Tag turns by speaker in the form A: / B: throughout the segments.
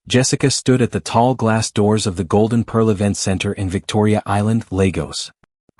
A: Jessica stood at the tall glass doors of the Golden Pearl Event Center in Victoria Island, Lagos.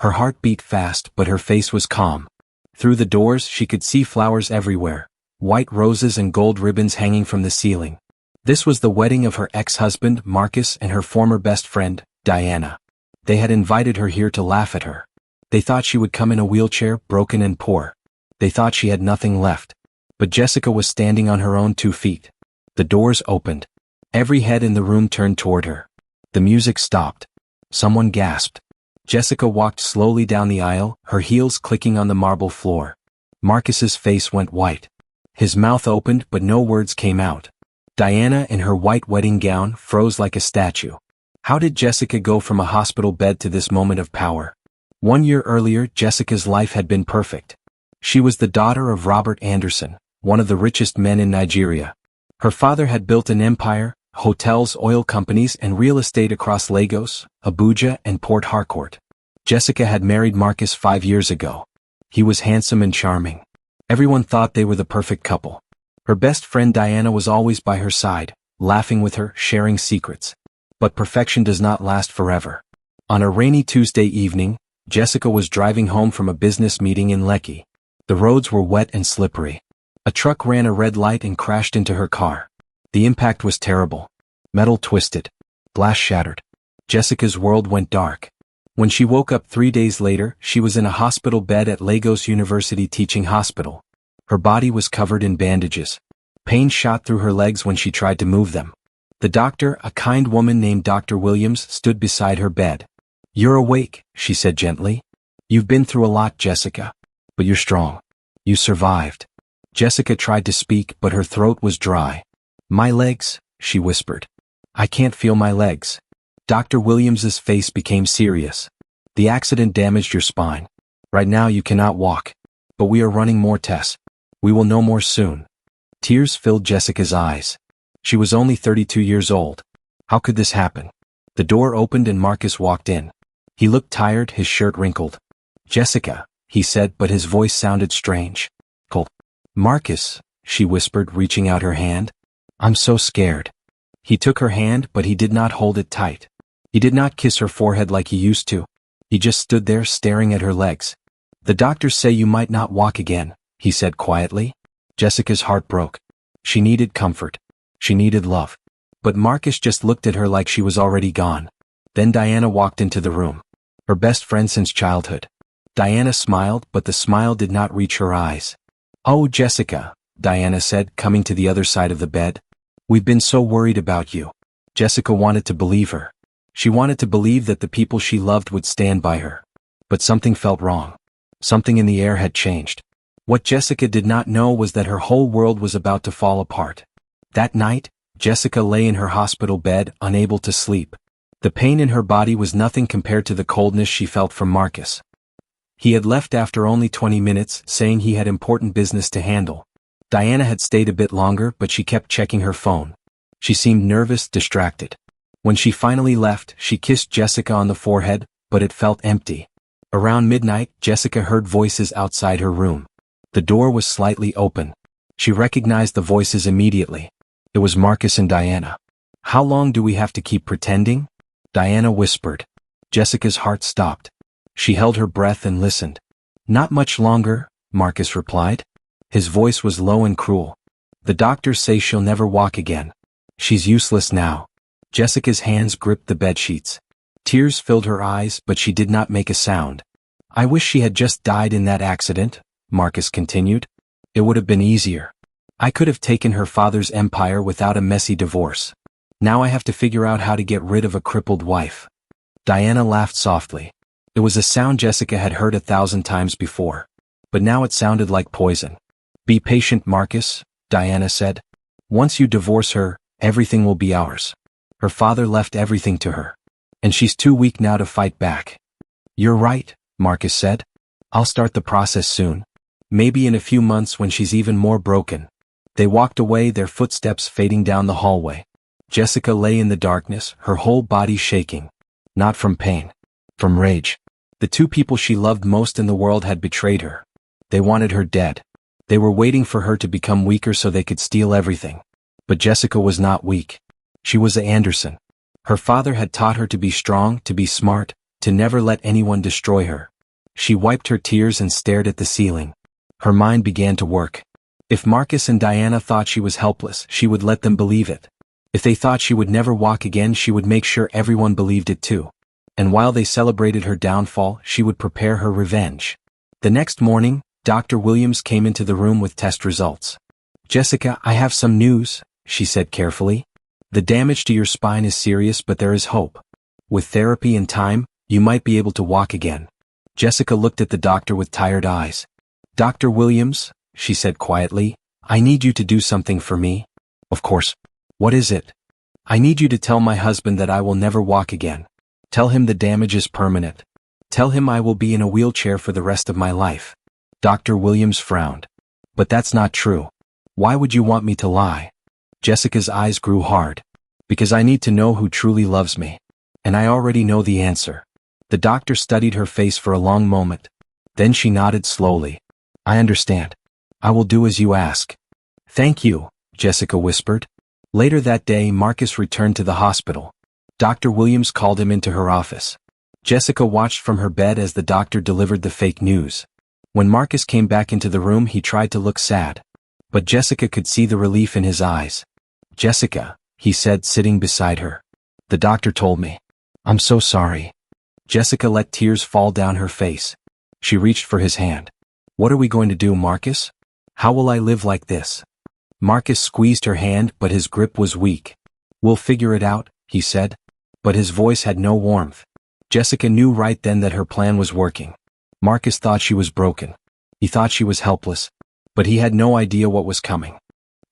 A: Her heart beat fast, but her face was calm. Through the doors she could see flowers everywhere, white roses and gold ribbons hanging from the ceiling. This was the wedding of her ex-husband, Marcus, and her former best friend, Diana. They had invited her here to laugh at her. They thought she would come in a wheelchair, broken and poor. They thought she had nothing left. But Jessica was standing on her own 2 feet. The doors opened. Every head in the room turned toward her. The music stopped. Someone gasped. Jessica walked slowly down the aisle, her heels clicking on the marble floor. Marcus's face went white. His mouth opened but no words came out. Diana, in her white wedding gown, froze like a statue. How did Jessica go from a hospital bed to this moment of power? 1 year earlier, Jessica's life had been perfect. She was the daughter of Robert Anderson, one of the richest men in Nigeria. Her father had built an empire, hotels, oil companies, and real estate across Lagos, Abuja, and Port Harcourt. Jessica had married Marcus 5 years ago. He was handsome and charming. Everyone thought they were the perfect couple. Her best friend Diana was always by her side, laughing with her, sharing secrets. But perfection does not last forever. On a rainy Tuesday evening, Jessica was driving home from a business meeting in Lekki. The roads were wet and slippery. A truck ran a red light and crashed into her car. The impact was terrible. Metal twisted. Glass shattered. Jessica's world went dark. When she woke up 3 days later, she was in a hospital bed at Lagos University Teaching Hospital. Her body was covered in bandages. Pain shot through her legs when she tried to move them. The doctor, a kind woman named Dr. Williams, stood beside her bed. "You're awake," she said gently. "You've been through a lot, Jessica. But you're strong. You survived." Jessica tried to speak, but her throat was dry. "My legs," she whispered. "I can't feel my legs." Dr. Williams's face became serious. "The accident damaged your spine. Right now you cannot walk. But we are running more tests. We will know more soon." Tears filled Jessica's eyes. She was only 32 years old. How could this happen? The door opened and Marcus walked in. He looked tired, his shirt wrinkled. "Jessica," he said, but his voice sounded strange. "Cold." "Marcus," she whispered, reaching out her hand. "I'm so scared." He took her hand, but he did not hold it tight. He did not kiss her forehead like he used to. He just stood there staring at her legs. "The doctors say you might not walk again," he said quietly. Jessica's heart broke. She needed comfort. She needed love. But Marcus just looked at her like she was already gone. Then Diana walked into the room. Her best friend since childhood. Diana smiled, but the smile did not reach her eyes. "Oh, Jessica," Diana said, coming to the other side of the bed. "We've been so worried about you." Jessica wanted to believe her. She wanted to believe that the people she loved would stand by her. But something felt wrong. Something in the air had changed. What Jessica did not know was that her whole world was about to fall apart. That night, Jessica lay in her hospital bed, unable to sleep. The pain in her body was nothing compared to the coldness she felt from Marcus. He had left after only 20 minutes, saying he had important business to handle. Diana had stayed a bit longer, but she kept checking her phone. She seemed nervous, distracted. When she finally left, she kissed Jessica on the forehead, but it felt empty. Around midnight, Jessica heard voices outside her room. The door was slightly open. She recognized the voices immediately. It was Marcus and Diana. "How long do we have to keep pretending?" Diana whispered. Jessica's heart stopped. She held her breath and listened. "Not much longer," Marcus replied. His voice was low and cruel. "The doctors say she'll never walk again. She's useless now." Jessica's hands gripped the bedsheets. Tears filled her eyes, but she did not make a sound. "I wish she had just died in that accident," Marcus continued. "It would have been easier. I could have taken her father's empire without a messy divorce. Now I have to figure out how to get rid of a crippled wife." Diana laughed softly. It was a sound Jessica had heard 1,000 times before. But now it sounded like poison. "Be patient, Marcus," Diana said. "Once you divorce her, everything will be ours. Her father left everything to her. And she's too weak now to fight back." "You're right," Marcus said. "I'll start the process soon. Maybe in a few months when she's even more broken." They walked away, their footsteps fading down the hallway. Jessica lay in the darkness, her whole body shaking. Not from pain. From rage. The two people she loved most in the world had betrayed her. They wanted her dead. They were waiting for her to become weaker so they could steal everything. But Jessica was not weak. She was a Anderson. Her father had taught her to be strong, to be smart, to never let anyone destroy her. She wiped her tears and stared at the ceiling. Her mind began to work. If Marcus and Diana thought she was helpless, she would let them believe it. If they thought she would never walk again, she would make sure everyone believed it too. And while they celebrated her downfall, she would prepare her revenge. The next morning, Dr. Williams came into the room with test results. "Jessica, I have some news," she said carefully. "The damage to your spine is serious, but there is hope. With therapy and time, you might be able to walk again." Jessica looked at the doctor with tired eyes. "Dr. Williams," she said quietly, "I need you to do something for me." "Of course. What is it?" "I need you to tell my husband that I will never walk again. Tell him the damage is permanent. Tell him I will be in a wheelchair for the rest of my life." Dr. Williams frowned. "But that's not true. Why would you want me to lie?" Jessica's eyes grew hard. "Because I need to know who truly loves me. And I already know the answer." The doctor studied her face for a long moment. Then she nodded slowly. "I understand. I will do as you ask." "Thank you," Jessica whispered. Later that day, Marcus returned to the hospital. Dr. Williams called him into her office. Jessica watched from her bed as the doctor delivered the fake news. When Marcus came back into the room, he tried to look sad. But Jessica could see the relief in his eyes. "Jessica," he said, sitting beside her. "The doctor told me. I'm so sorry." Jessica let tears fall down her face. She reached for his hand. "What are we going to do, Marcus? How will I live like this?" Marcus squeezed her hand, but his grip was weak. "We'll figure it out," he said. But his voice had no warmth. Jessica knew right then that her plan was working. Marcus thought she was broken. He thought she was helpless. But he had no idea what was coming.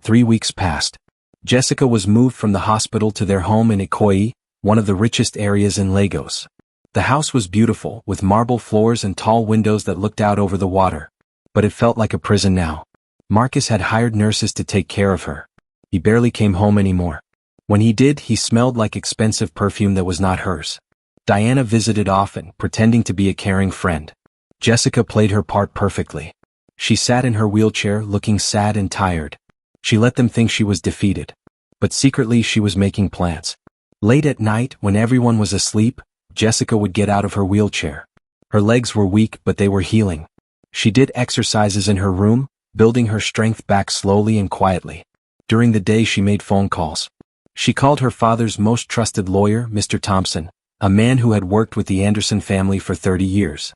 A: 3 weeks passed. Jessica was moved from the hospital to their home in Ikoyi, one of the richest areas in Lagos. The house was beautiful, with marble floors and tall windows that looked out over the water. But it felt like a prison now. Marcus had hired nurses to take care of her. He barely came home anymore. When he did, he smelled like expensive perfume that was not hers. Diana visited often, pretending to be a caring friend. Jessica played her part perfectly. She sat in her wheelchair, looking sad and tired. She let them think she was defeated. But secretly she was making plans. Late at night, when everyone was asleep, Jessica would get out of her wheelchair. Her legs were weak, but they were healing. She did exercises in her room, building her strength back slowly and quietly. During the day she made phone calls. She called her father's most trusted lawyer, Mr. Thompson, a man who had worked with the Anderson family for 30 years.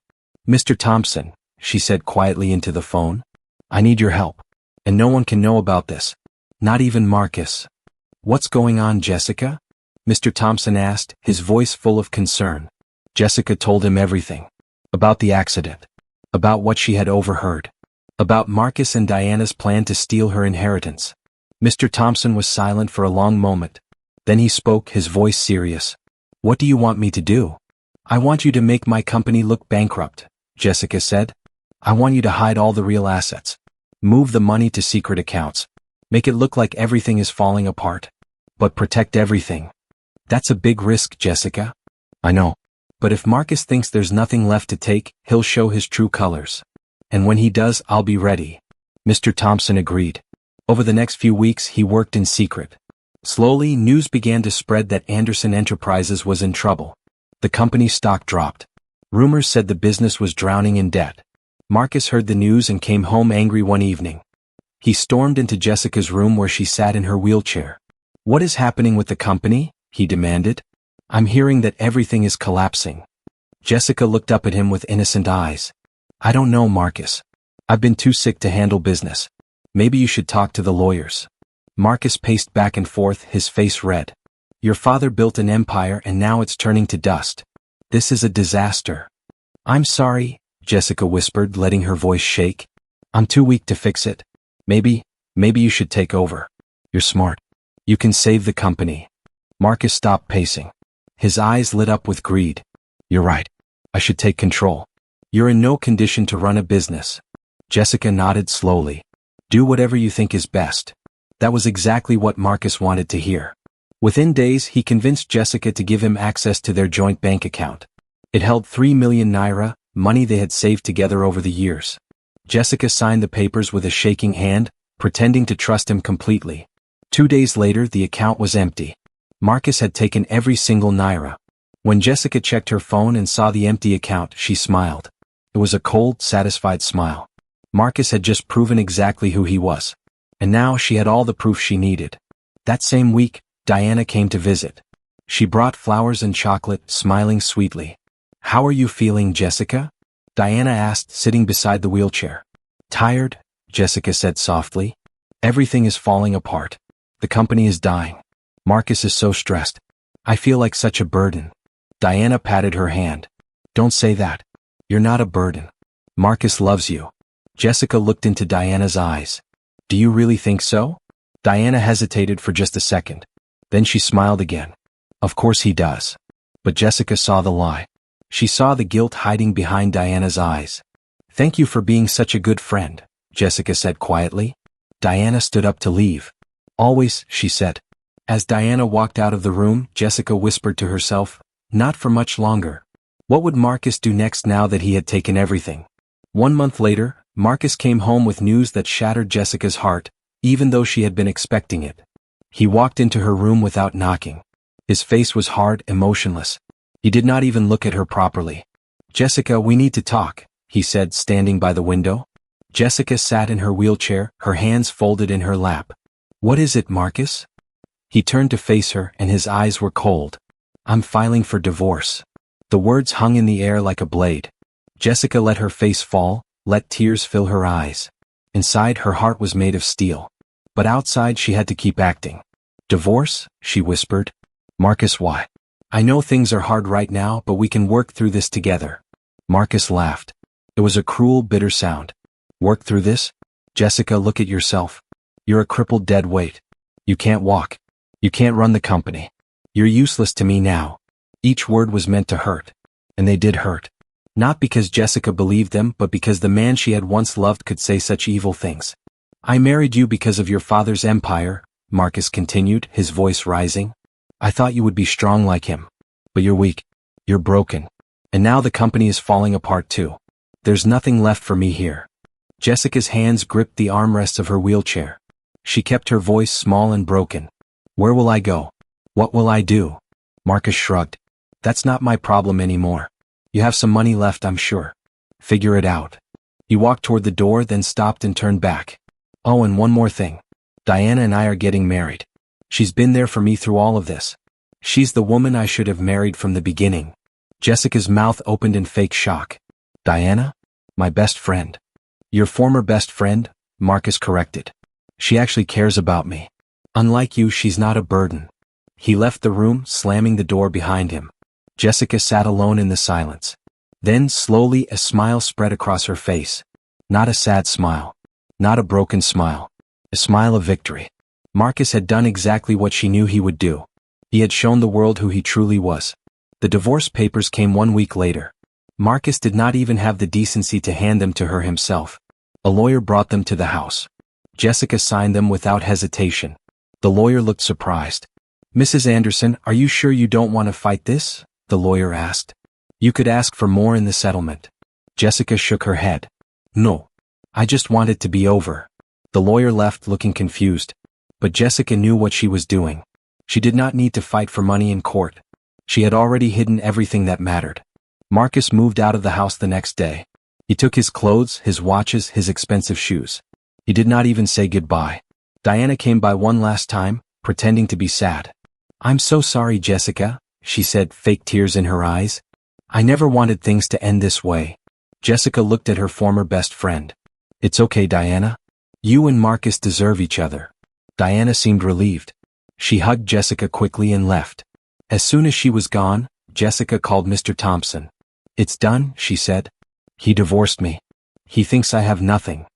A: "Mr. Thompson," she said quietly into the phone, "I need your help. And no one can know about this. Not even Marcus." "What's going on, Jessica?" Mr. Thompson asked, his voice full of concern. Jessica told him everything. About the accident. About what she had overheard. About Marcus and Diana's plan to steal her inheritance. Mr. Thompson was silent for a long moment. Then he spoke, his voice serious. "What do you want me to do?" "I want you to make my company look bankrupt," Jessica said. "I want you to hide all the real assets. Move the money to secret accounts. Make it look like everything is falling apart. But protect everything." "That's a big risk, Jessica." "I know. But if Marcus thinks there's nothing left to take, he'll show his true colors. And when he does, I'll be ready." Mr. Thompson agreed. Over the next few weeks, he worked in secret. Slowly, news began to spread that Anderson Enterprises was in trouble. The company's stock dropped. Rumors said the business was drowning in debt. Marcus heard the news and came home angry one evening. He stormed into Jessica's room where she sat in her wheelchair. "What is happening with the company?" he demanded. "I'm hearing that everything is collapsing." Jessica looked up at him with innocent eyes. "I don't know, Marcus. I've been too sick to handle business. Maybe you should talk to the lawyers." Marcus paced back and forth, his face red. "Your father built an empire and now it's turning to dust. This is a disaster." "I'm sorry," Jessica whispered, letting her voice shake. "I'm too weak to fix it. Maybe you should take over. You're smart. You can save the company." Marcus stopped pacing. His eyes lit up with greed. "You're right. I should take control. You're in no condition to run a business." Jessica nodded slowly. "Do whatever you think is best." That was exactly what Marcus wanted to hear. Within days, he convinced Jessica to give him access to their joint bank account. It held 3 million naira, money they had saved together over the years. Jessica signed the papers with a shaking hand, pretending to trust him completely. 2 days later, the account was empty. Marcus had taken every single naira. When Jessica checked her phone and saw the empty account, she smiled. It was a cold, satisfied smile. Marcus had just proven exactly who he was. And now she had all the proof she needed. That same week, Diana came to visit. She brought flowers and chocolate, smiling sweetly. "How are you feeling, Jessica?" Diana asked, sitting beside the wheelchair. "Tired," Jessica said softly. "Everything is falling apart. The company is dying. Marcus is so stressed. I feel like such a burden." Diana patted her hand. "Don't say that. You're not a burden. Marcus loves you." Jessica looked into Diana's eyes. "Do you really think so?" Diana hesitated for just a second. Then she smiled again. "Of course he does." But Jessica saw the lie. She saw the guilt hiding behind Diana's eyes. "Thank you for being such a good friend," Jessica said quietly. Diana stood up to leave. "Always," she said. As Diana walked out of the room, Jessica whispered to herself, "Not for much longer." What would Marcus do next now that he had taken everything? 1 month later, Marcus came home with news that shattered Jessica's heart, even though she had been expecting it. He walked into her room without knocking. His face was hard, emotionless. He did not even look at her properly. "Jessica, we need to talk," he said, standing by the window. Jessica sat in her wheelchair, her hands folded in her lap. "What is it, Marcus?" He turned to face her, and his eyes were cold. "I'm filing for divorce." The words hung in the air like a blade. Jessica let her face fall, let tears fill her eyes. Inside, her heart was made of steel. But outside, she had to keep acting. "Divorce?" she whispered. "Marcus, why?" "I know things are hard right now, but we can work through this together." Marcus laughed. It was a cruel, bitter sound. "Work through this?" "Jessica, look at yourself. You're a crippled deadweight. You can't walk. You can't run the company. You're useless to me now." Each word was meant to hurt. And they did hurt. Not because Jessica believed them, but because the man she had once loved could say such evil things. "I married you because of your father's empire," Marcus continued, his voice rising. "I thought you would be strong like him. But you're weak. You're broken. And now the company is falling apart too. There's nothing left for me here." Jessica's hands gripped the armrests of her wheelchair. She kept her voice small and broken. "Where will I go? What will I do?" Marcus shrugged. "That's not my problem anymore. You have some money left, I'm sure. Figure it out." He walked toward the door, then stopped and turned back. "Oh, and one more thing. Diana and I are getting married. She's been there for me through all of this. She's the woman I should have married from the beginning." Jessica's mouth opened in fake shock. "Diana? My best friend." "Your former best friend," Marcus corrected. "She actually cares about me. Unlike you, she's not a burden." He left the room, slamming the door behind him. Jessica sat alone in the silence. Then, slowly, a smile spread across her face. Not a sad smile. Not a broken smile. A smile of victory. Marcus had done exactly what she knew he would do. He had shown the world who he truly was. The divorce papers came 1 week later. Marcus did not even have the decency to hand them to her himself. A lawyer brought them to the house. Jessica signed them without hesitation. The lawyer looked surprised. "Mrs. Anderson, are you sure you don't want to fight this?" the lawyer asked. "You could ask for more in the settlement." Jessica shook her head. "No. I just want it to be over." The lawyer left looking confused. But Jessica knew what she was doing. She did not need to fight for money in court. She had already hidden everything that mattered. Marcus moved out of the house the next day. He took his clothes, his watches, his expensive shoes. He did not even say goodbye. Diana came by one last time, pretending to be sad. "I'm so sorry, Jessica," she said, fake tears in her eyes. "I never wanted things to end this way." Jessica looked at her former best friend. "It's okay, Diana. You and Marcus deserve each other." Diana seemed relieved. She hugged Jessica quickly and left. As soon as she was gone, Jessica called Mr. Thompson. "It's done," she said. "He divorced me. He thinks I have nothing."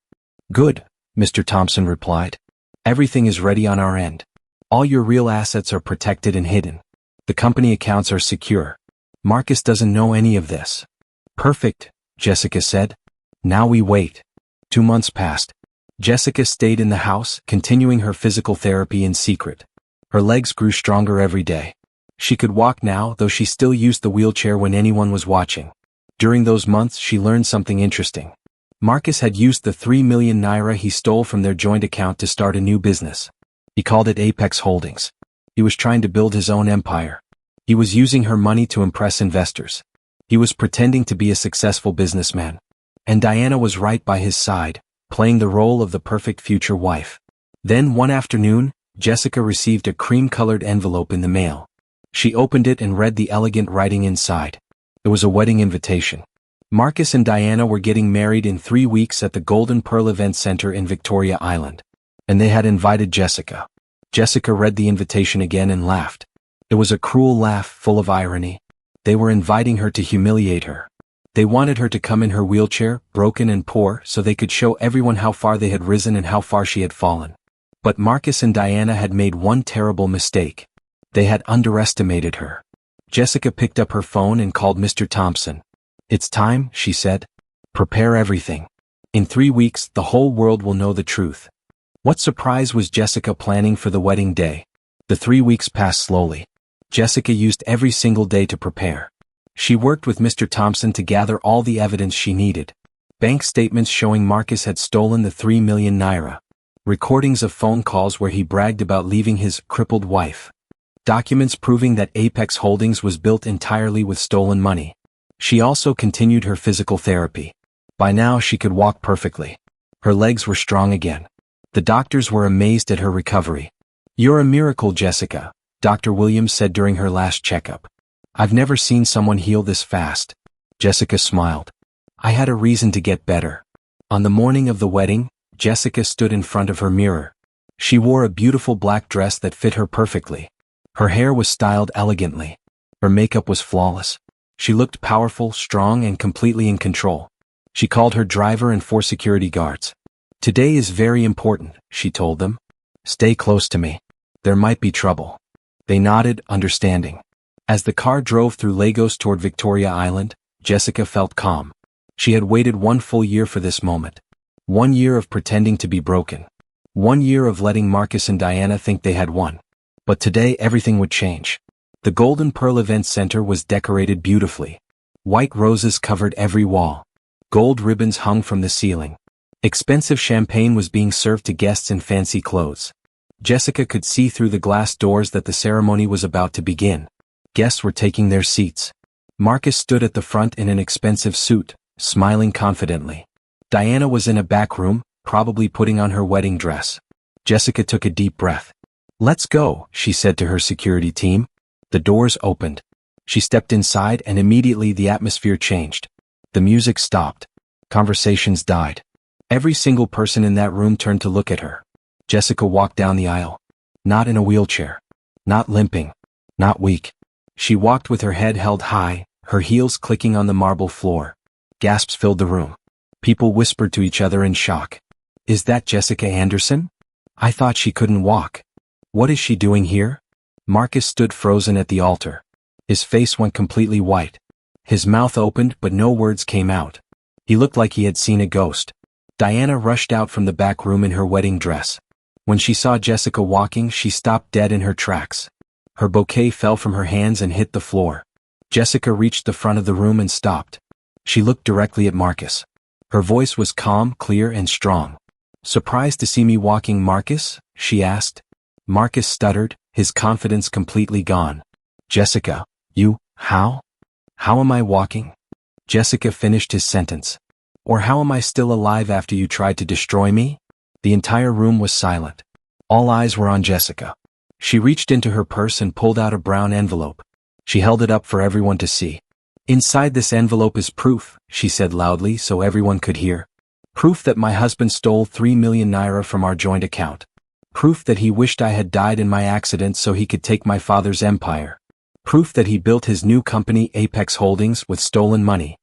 A: "Good," Mr. Thompson replied. "Everything is ready on our end. All your real assets are protected and hidden. The company accounts are secure. Marcus doesn't know any of this." "Perfect," Jessica said. "Now we wait." 2 months passed. Jessica stayed in the house, continuing her physical therapy in secret. Her legs grew stronger every day. She could walk now, though she still used the wheelchair when anyone was watching. During those months, she learned something interesting. Marcus had used the 3 million naira he stole from their joint account to start a new business. He called it Apex Holdings. He was trying to build his own empire. He was using her money to impress investors. He was pretending to be a successful businessman. And Diana was right by his side, playing the role of the perfect future wife. Then one afternoon, Jessica received a cream-colored envelope in the mail. She opened it and read the elegant writing inside. It was a wedding invitation. Marcus and Diana were getting married in 3 weeks at the Golden Pearl Event Center in Victoria Island. And they had invited Jessica. Jessica read the invitation again and laughed. It was a cruel laugh full of irony. They were inviting her to humiliate her. They wanted her to come in her wheelchair, broken and poor, so they could show everyone how far they had risen and how far she had fallen. But Marcus and Diana had made one terrible mistake. They had underestimated her. Jessica picked up her phone and called Mr. Thompson. "It's time," she said. "Prepare everything. In 3 weeks, the whole world will know the truth." What surprise was Jessica planning for the wedding day? The 3 weeks passed slowly. Jessica used every single day to prepare. She worked with Mr. Thompson to gather all the evidence she needed. Bank statements showing Marcus had stolen the 3 million naira. Recordings of phone calls where he bragged about leaving his crippled wife. Documents proving that Apex Holdings was built entirely with stolen money. She also continued her physical therapy. By now she could walk perfectly. Her legs were strong again. The doctors were amazed at her recovery. "You're a miracle, Jessica," Dr. Williams said during her last checkup. "I've never seen someone heal this fast." Jessica smiled. "I had a reason to get better." On the morning of the wedding, Jessica stood in front of her mirror. She wore a beautiful black dress that fit her perfectly. Her hair was styled elegantly. Her makeup was flawless. She looked powerful, strong, and completely in control. She called her driver and 4 security guards. "Today is very important," she told them. "Stay close to me. There might be trouble." They nodded, understanding. As the car drove through Lagos toward Victoria Island, Jessica felt calm. She had waited 1 full year for this moment. 1 year of pretending to be broken. 1 year of letting Marcus and Diana think they had won. But today everything would change. The Golden Pearl Event Center was decorated beautifully. White roses covered every wall. Gold ribbons hung from the ceiling. Expensive champagne was being served to guests in fancy clothes. Jessica could see through the glass doors that the ceremony was about to begin. Guests were taking their seats. Marcus stood at the front in an expensive suit, smiling confidently. Diana was in a back room, probably putting on her wedding dress. Jessica took a deep breath. "Let's go," she said to her security team. The doors opened. She stepped inside and immediately the atmosphere changed. The music stopped. Conversations died. Every single person in that room turned to look at her. Jessica walked down the aisle. Not in a wheelchair. Not limping. Not weak. She walked with her head held high, her heels clicking on the marble floor. Gasps filled the room. People whispered to each other in shock. "Is that Jessica Anderson? I thought she couldn't walk. What is she doing here?" Marcus stood frozen at the altar. His face went completely white. His mouth opened but no words came out. He looked like he had seen a ghost. Diana rushed out from the back room in her wedding dress. When she saw Jessica walking, she stopped dead in her tracks. Her bouquet fell from her hands and hit the floor. Jessica reached the front of the room and stopped. She looked directly at Marcus. Her voice was calm, clear, and strong. "Surprised to see me walking, Marcus?" she asked. Marcus stuttered, his confidence completely gone. "Jessica, how? How am I walking?" Jessica finished his sentence. "Or how am I still alive after you tried to destroy me?" The entire room was silent. All eyes were on Jessica. She reached into her purse and pulled out a brown envelope. She held it up for everyone to see. "Inside this envelope is proof," she said loudly so everyone could hear. "Proof that my husband stole 3 million naira from our joint account. Proof that he wished I had died in my accident so he could take my father's empire. Proof that he built his new company Apex Holdings with stolen money."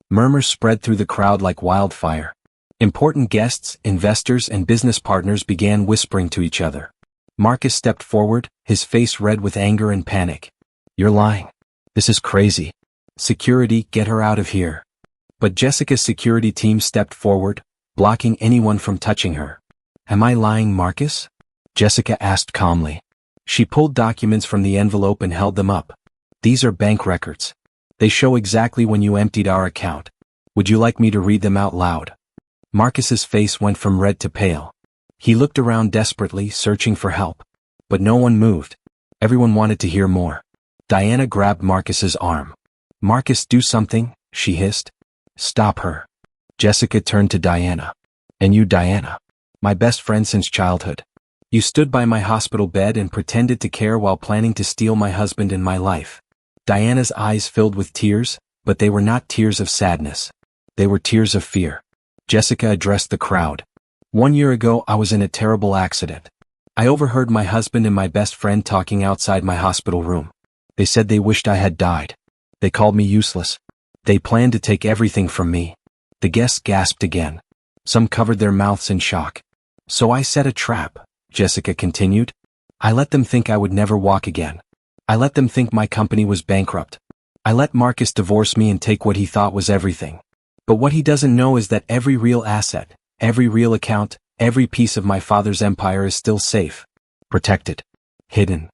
A: Murmurs spread through the crowd like wildfire. Important guests, investors, and business partners began whispering to each other. Marcus stepped forward, his face red with anger and panic. "You're lying. This is crazy. Security, get her out of here." But Jessica's security team stepped forward, blocking anyone from touching her. "Am I lying, Marcus?" Jessica asked calmly. She pulled documents from the envelope and held them up. "These are bank records. They show exactly when you emptied our account. Would you like me to read them out loud?" Marcus's face went from red to pale. He looked around desperately, searching for help. But no one moved. Everyone wanted to hear more. Diana grabbed Marcus's arm. "Marcus, do something," she hissed. "Stop her." Jessica turned to Diana. "And you, Diana? My best friend since childhood. You stood by my hospital bed and pretended to care while planning to steal my husband and my life." Diana's eyes filled with tears, but they were not tears of sadness. They were tears of fear. Jessica addressed the crowd. "1 year ago I was in a terrible accident. I overheard my husband and my best friend talking outside my hospital room. They said they wished I had died. They called me useless. They planned to take everything from me." The guests gasped again. Some covered their mouths in shock. "So I set a trap," Jessica continued. "I let them think I would never walk again. I let them think my company was bankrupt. I let Marcus divorce me and take what he thought was everything. But what he doesn't know is that every real asset, every real account, every piece of my father's empire is still safe, protected, hidden."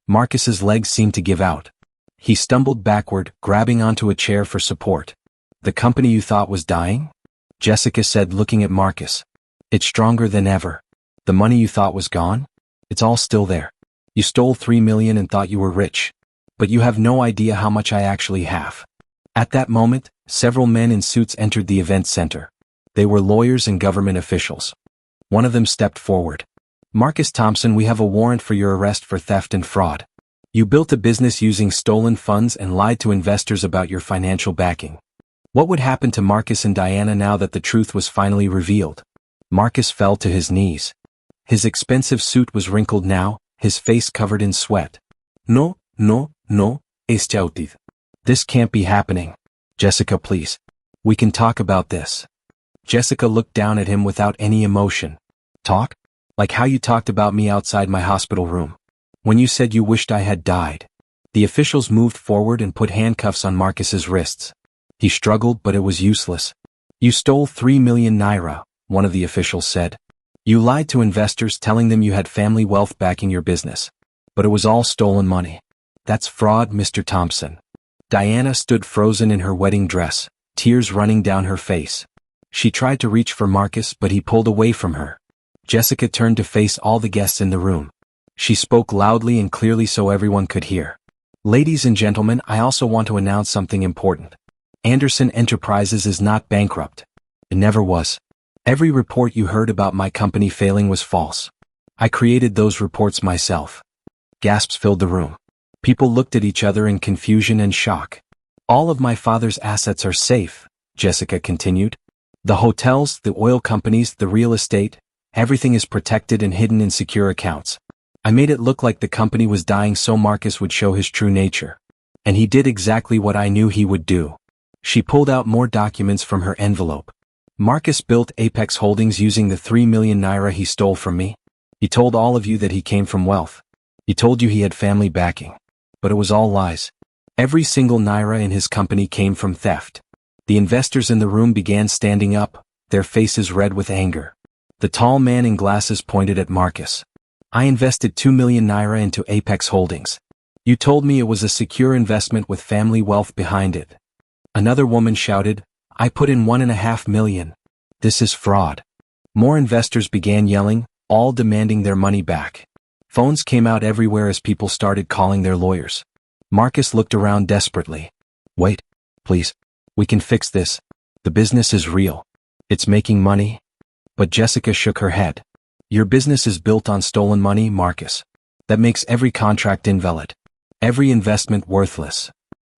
A: Marcus's legs seemed to give out. He stumbled backward, grabbing onto a chair for support. "The company you thought was dying?" Jessica said, looking at Marcus. "It's stronger than ever. The money you thought was gone? It's all still there. You stole $3 million and thought you were rich. But you have no idea how much I actually have." At that moment, several men in suits entered the event center. They were lawyers and government officials. One of them stepped forward. "Marcus Thompson, we have a warrant for your arrest for theft and fraud. You built a business using stolen funds and lied to investors about your financial backing. What would happen to Marcus and Diana now that the truth was finally revealed?" Marcus fell to his knees. His expensive suit was wrinkled now, his face covered in sweat. No, eschautid. "This can't be happening. Jessica, please. We can talk about this." Jessica looked down at him without any emotion. "Talk? Like how you talked about me outside my hospital room. When you said you wished I had died." The officials moved forward and put handcuffs on Marcus's wrists. He struggled, but it was useless. "You stole 3 million naira, one of the officials said. "You lied to investors telling them you had family wealth backing your business. But it was all stolen money. That's fraud, Mr. Thompson." Diana stood frozen in her wedding dress, tears running down her face. She tried to reach for Marcus, but he pulled away from her. Jessica turned to face all the guests in the room. She spoke loudly and clearly so everyone could hear. "Ladies and gentlemen, I also want to announce something important. Anderson Enterprises is not bankrupt. It never was. Every report you heard about my company failing was false. I created those reports myself." Gasps filled the room. People looked at each other in confusion and shock. "All of my father's assets are safe," Jessica continued. "The hotels, the oil companies, the real estate, everything is protected and hidden in secure accounts. I made it look like the company was dying so Marcus would show his true nature. And he did exactly what I knew he would do." She pulled out more documents from her envelope. "Marcus built Apex Holdings using the 3 million naira he stole from me. He told all of you that he came from wealth. He told you he had family backing. But it was all lies. Every single naira in his company came from theft." The investors in the room began standing up, their faces red with anger. The tall man in glasses pointed at Marcus. "I invested 2 million naira into Apex Holdings. You told me it was a secure investment with family wealth behind it." Another woman shouted, "I put in 1.5 million. This is fraud." More investors began yelling, all demanding their money back. Phones came out everywhere as people started calling their lawyers. Marcus looked around desperately. "Wait, please. We can fix this. The business is real. It's making money." But Jessica shook her head. "Your business is built on stolen money, Marcus. That makes every contract invalid. Every investment worthless."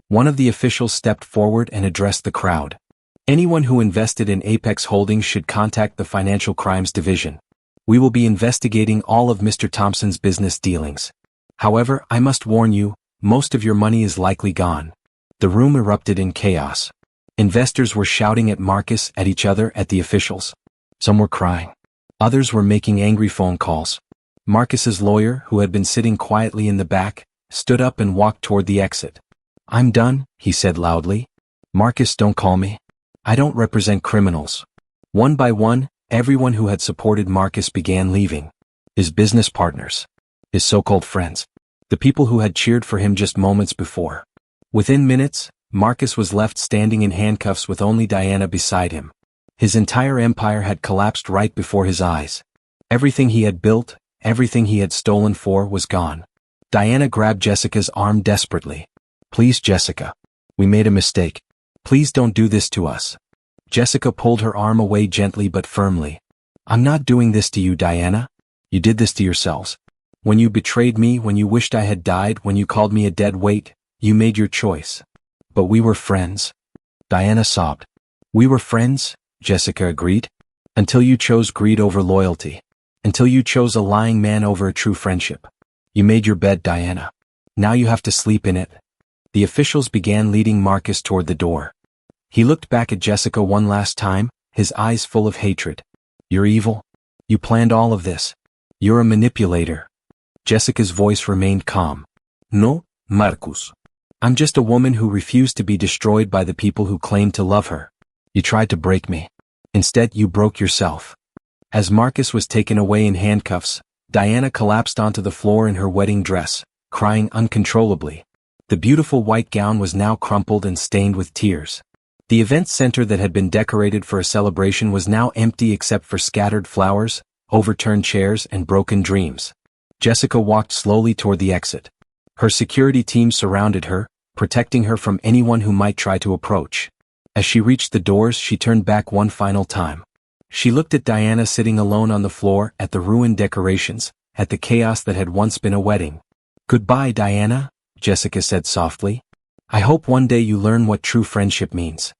A: One of the officials stepped forward and addressed the crowd. "Anyone who invested in Apex Holdings should contact the Financial Crimes Division. We will be investigating all of Mr. Thompson's business dealings. However, I must warn you, most of your money is likely gone." The room erupted in chaos. Investors were shouting at Marcus, at each other, at the officials. Some were crying. Others were making angry phone calls. Marcus's lawyer, who had been sitting quietly in the back, stood up and walked toward the exit. "I'm done," he said loudly. "Marcus, don't call me. I don't represent criminals." One by one, everyone who had supported Marcus began leaving. His business partners. His so-called friends. The people who had cheered for him just moments before. Within minutes, Marcus was left standing in handcuffs with only Diana beside him. His entire empire had collapsed right before his eyes. Everything he had built, everything he had stolen for was gone. Diana grabbed Jessica's arm desperately. Please, Jessica. We made a mistake. Please don't do this to us. Jessica pulled her arm away gently but firmly. I'm not doing this to you, Diana. You did this to yourselves. When you betrayed me, when you wished I had died, when you called me a dead weight, you made your choice. But we were friends. Diana sobbed. We were friends, Jessica agreed. Until you chose greed over loyalty. Until you chose a lying man over a true friendship. You made your bed, Diana. Now you have to sleep in it. The officials began leading Marcus toward the door. He looked back at Jessica one last time, his eyes full of hatred. You're evil. You planned all of this. You're a manipulator. Jessica's voice remained calm. No, Marcus. I'm just a woman who refused to be destroyed by the people who claimed to love her. You tried to break me. Instead, you broke yourself. As Marcus was taken away in handcuffs, Diana collapsed onto the floor in her wedding dress, crying uncontrollably. The beautiful white gown was now crumpled and stained with tears. The event center that had been decorated for a celebration was now empty except for scattered flowers, overturned chairs, and broken dreams. Jessica walked slowly toward the exit. Her security team surrounded her, protecting her from anyone who might try to approach. As she reached the doors, she turned back one final time. She looked at Diana sitting alone on the floor, at the ruined decorations, at the chaos that had once been a wedding. Goodbye, Diana, Jessica said softly. I hope one day you learn what true friendship means.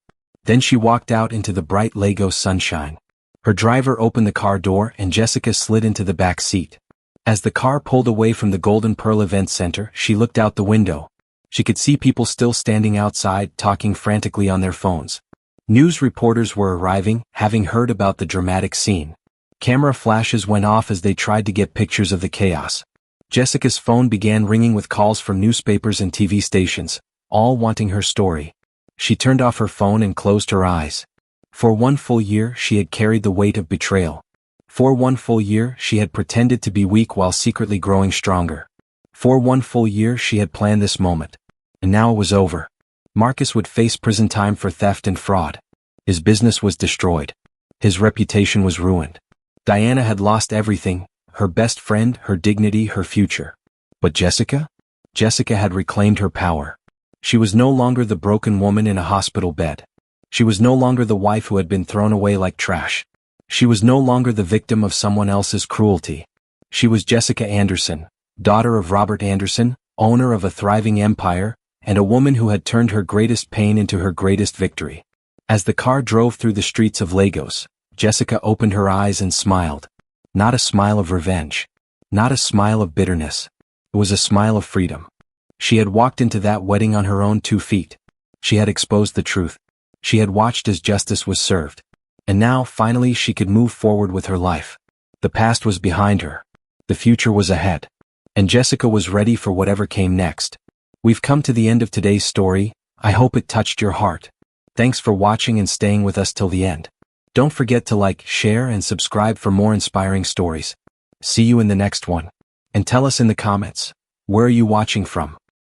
A: Then she walked out into the bright Lagos sunshine. Her driver opened the car door and Jessica slid into the back seat. As the car pulled away from the Golden Pearl Event Center, she looked out the window. She could see people still standing outside, talking frantically on their phones. News reporters were arriving, having heard about the dramatic scene. Camera flashes went off as they tried to get pictures of the chaos. Jessica's phone began ringing with calls from newspapers and TV stations, all wanting her story. She turned off her phone and closed her eyes. For 1 full year, she had carried the weight of betrayal. For 1 full year, she had pretended to be weak while secretly growing stronger. For 1 full year, she had planned this moment. And now it was over. Marcus would face prison time for theft and fraud. His business was destroyed. His reputation was ruined. Diana had lost everything, her best friend, her dignity, her future. But Jessica? Jessica had reclaimed her power. She was no longer the broken woman in a hospital bed. She was no longer the wife who had been thrown away like trash. She was no longer the victim of someone else's cruelty. She was Jessica Anderson, daughter of Robert Anderson, owner of a thriving empire, and a woman who had turned her greatest pain into her greatest victory. As the car drove through the streets of Lagos, Jessica opened her eyes and smiled. Not a smile of revenge. Not a smile of bitterness. It was a smile of freedom. She had walked into that wedding on her own 2 feet. She had exposed the truth. She had watched as justice was served. And now, finally, she could move forward with her life. The past was behind her. The future was ahead. And Jessica was ready for whatever came next. We've come to the end of today's story. I hope it touched your heart. Thanks for watching and staying with us till the end. Don't forget to like, share, and subscribe for more inspiring stories. See you in the next one. And tell us in the comments, where are you watching from?